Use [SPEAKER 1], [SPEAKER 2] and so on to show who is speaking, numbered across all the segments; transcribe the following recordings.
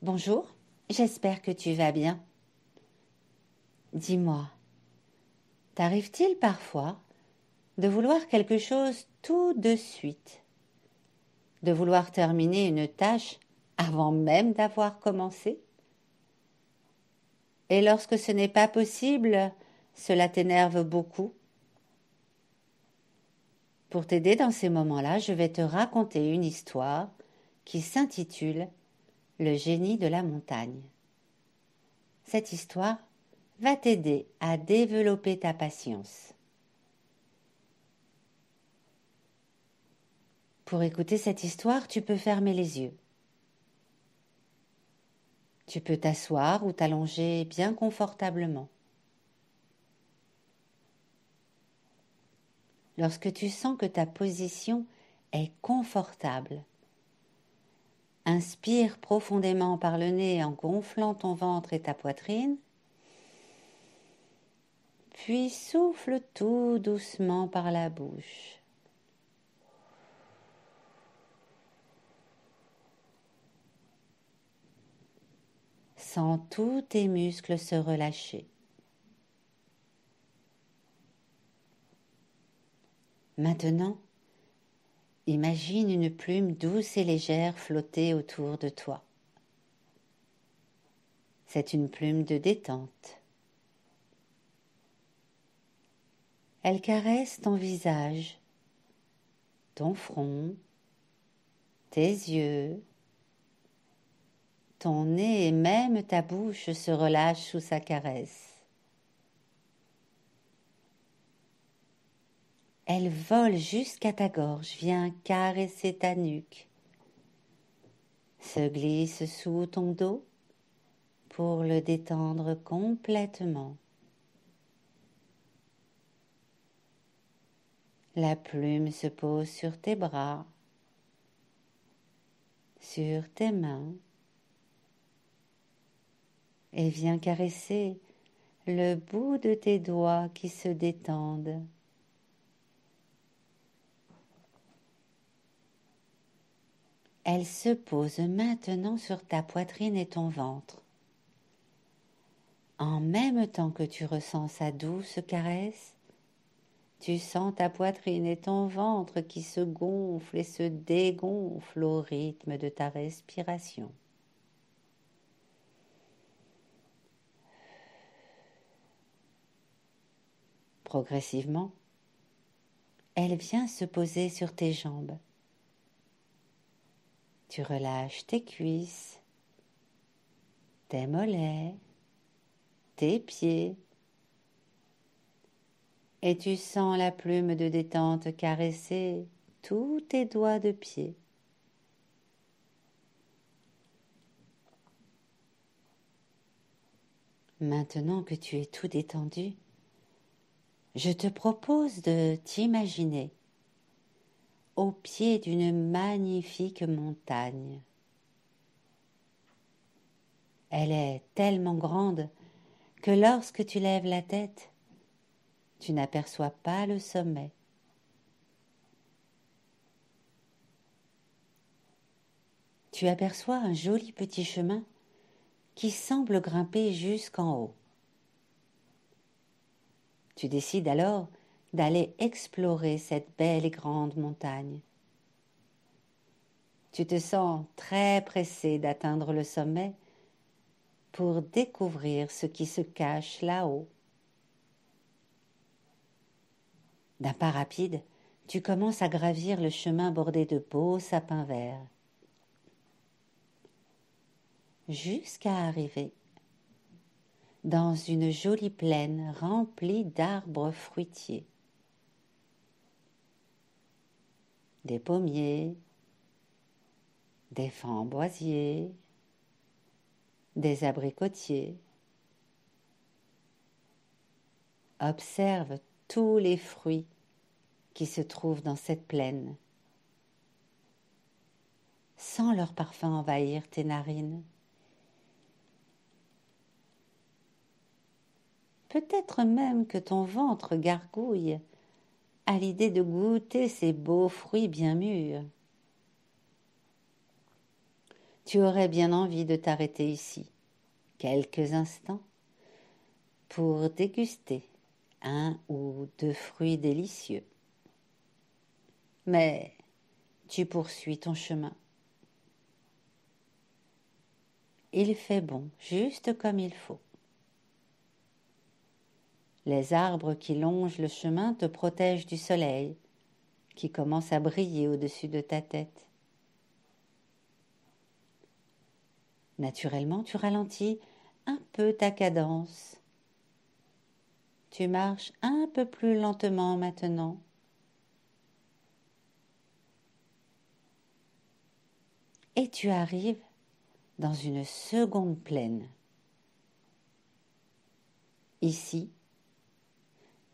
[SPEAKER 1] Bonjour, j'espère que tu vas bien. Dis-moi, t'arrive-t-il parfois de vouloir quelque chose tout de suite, de vouloir terminer une tâche avant même d'avoir commencé? Et lorsque ce n'est pas possible, cela t'énerve beaucoup? Pour t'aider dans ces moments-là, je vais te raconter une histoire qui s'intitule Le génie de la montagne. Cette histoire va t'aider à développer ta patience. Pour écouter cette histoire, tu peux fermer les yeux. Tu peux t'asseoir ou t'allonger bien confortablement. Lorsque tu sens que ta position est confortable, inspire profondément par le nez en gonflant ton ventre et ta poitrine, puis souffle tout doucement par la bouche. Sens tous tes muscles se relâcher. Maintenant, imagine une plume douce et légère flotter autour de toi. C'est une plume de détente. Elle caresse ton visage, ton front, tes yeux, ton nez et même ta bouche se relâchent sous sa caresse. Elle vole jusqu'à ta gorge, vient caresser ta nuque, se glisse sous ton dos pour le détendre complètement. La plume se pose sur tes bras, sur tes mains et vient caresser le bout de tes doigts qui se détendent. Elle se pose maintenant sur ta poitrine et ton ventre. En même temps que tu ressens sa douce caresse, tu sens ta poitrine et ton ventre qui se gonflent et se dégonflent au rythme de ta respiration. Progressivement, elle vient se poser sur tes jambes. Tu relâches tes cuisses, tes mollets, tes pieds, et tu sens la plume de détente caresser tous tes doigts de pied. Maintenant que tu es tout détendu, je te propose de t'imaginer au pied d'une magnifique montagne. Elle est tellement grande que lorsque tu lèves la tête, tu n'aperçois pas le sommet. Tu aperçois un joli petit chemin qui semble grimper jusqu'en haut. Tu décides alors d'aller explorer cette belle et grande montagne. Tu te sens très pressé d'atteindre le sommet pour découvrir ce qui se cache là-haut. D'un pas rapide, tu commences à gravir le chemin bordé de beaux sapins verts, jusqu'à arriver dans une jolie plaine remplie d'arbres fruitiers. Des pommiers, des framboisiers, des abricotiers. Observe tous les fruits qui se trouvent dans cette plaine. Sens leur parfum envahir tes narines. Peut-être même que ton ventre gargouille à l'idée de goûter ces beaux fruits bien mûrs. Tu aurais bien envie de t'arrêter ici, quelques instants, pour déguster un ou deux fruits délicieux. Mais tu poursuis ton chemin. Il fait bon, juste comme il faut. Les arbres qui longent le chemin te protègent du soleil, qui commence à briller au-dessus de ta tête. Naturellement, tu ralentis un peu ta cadence. Tu marches un peu plus lentement maintenant. Et tu arrives dans une seconde plaine. Ici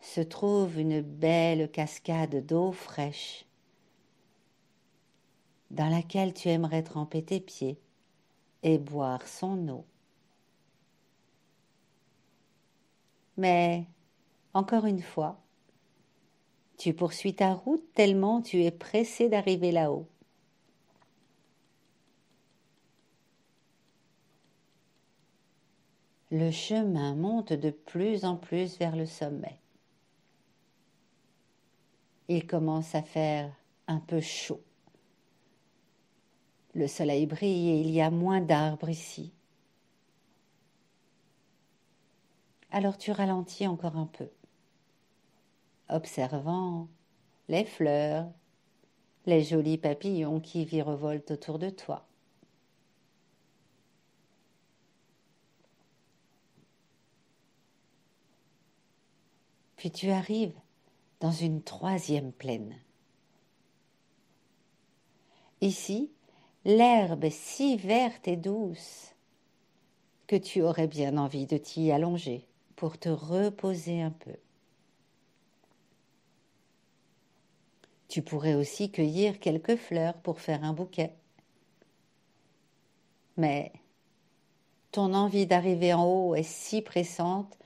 [SPEAKER 1] se trouve une belle cascade d'eau fraîche dans laquelle tu aimerais tremper tes pieds et boire son eau. Mais, encore une fois, tu poursuis ta route tellement tu es pressé d'arriver là-haut. Le chemin monte de plus en plus vers le sommet. Il commence à faire un peu chaud. Le soleil brille et il y a moins d'arbres ici. Alors tu ralentis encore un peu, observant les fleurs, les jolis papillons qui virevoltent autour de toi. Puis tu arrives dans une troisième plaine. Ici, l'herbe est si verte et douce que tu aurais bien envie de t'y allonger pour te reposer un peu. Tu pourrais aussi cueillir quelques fleurs pour faire un bouquet. Mais ton envie d'arriver en haut est si pressante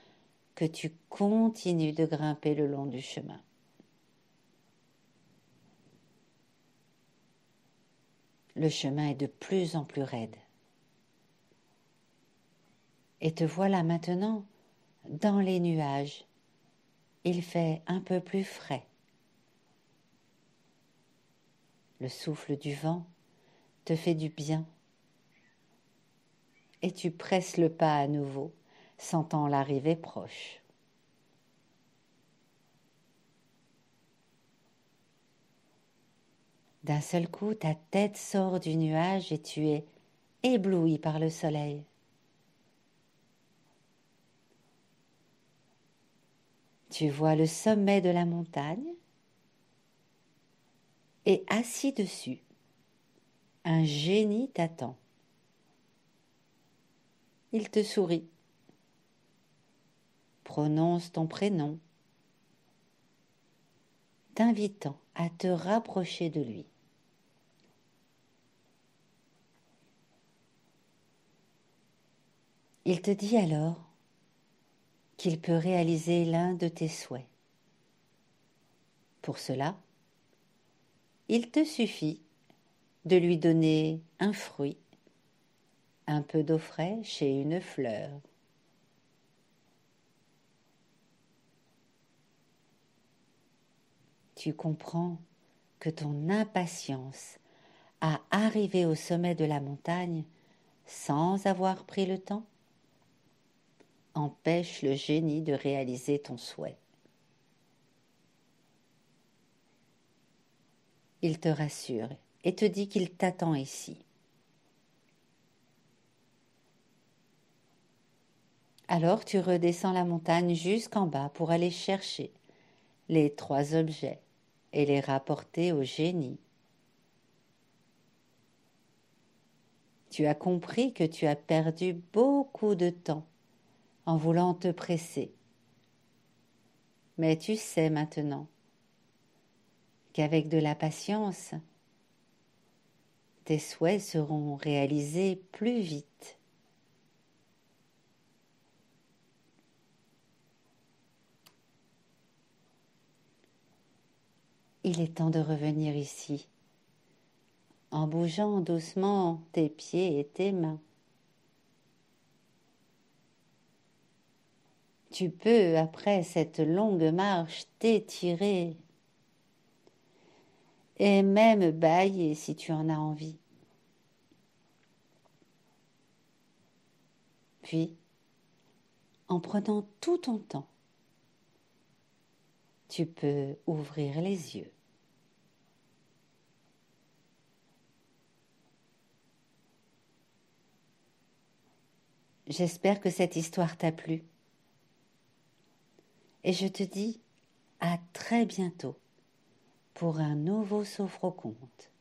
[SPEAKER 1] que tu continues de grimper le long du chemin. Le chemin est de plus en plus raide. Et te voilà maintenant dans les nuages. Il fait un peu plus frais. Le souffle du vent te fait du bien. Et tu presses le pas à nouveau, sentant l'arrivée proche. D'un seul coup, ta tête sort du nuage et tu es ébloui par le soleil. Tu vois le sommet de la montagne et assis dessus, un génie t'attend. Il te sourit, prononce ton prénom, t'invitant à te rapprocher de lui. Il te dit alors qu'il peut réaliser l'un de tes souhaits. Pour cela, il te suffit de lui donner un fruit, un peu d'eau fraîche et une fleur. Tu comprends que ton impatience à arriver au sommet de la montagne sans avoir pris le temps empêche le génie de réaliser ton souhait. Il te rassure et te dit qu'il t'attend ici. Alors tu redescends la montagne jusqu'en bas pour aller chercher les 3 objets et les rapporter au génie. Tu as compris que tu as perdu beaucoup de temps en voulant te presser. Mais tu sais maintenant qu'avec de la patience, tes souhaits seront réalisés plus vite. Il est temps de revenir ici, en bougeant doucement tes pieds et tes mains. Tu peux, après cette longue marche, t'étirer et même bâiller si tu en as envie. Puis, en prenant tout ton temps, tu peux ouvrir les yeux. J'espère que cette histoire t'a plu. Et je te dis à très bientôt pour un nouveau Sophroconte.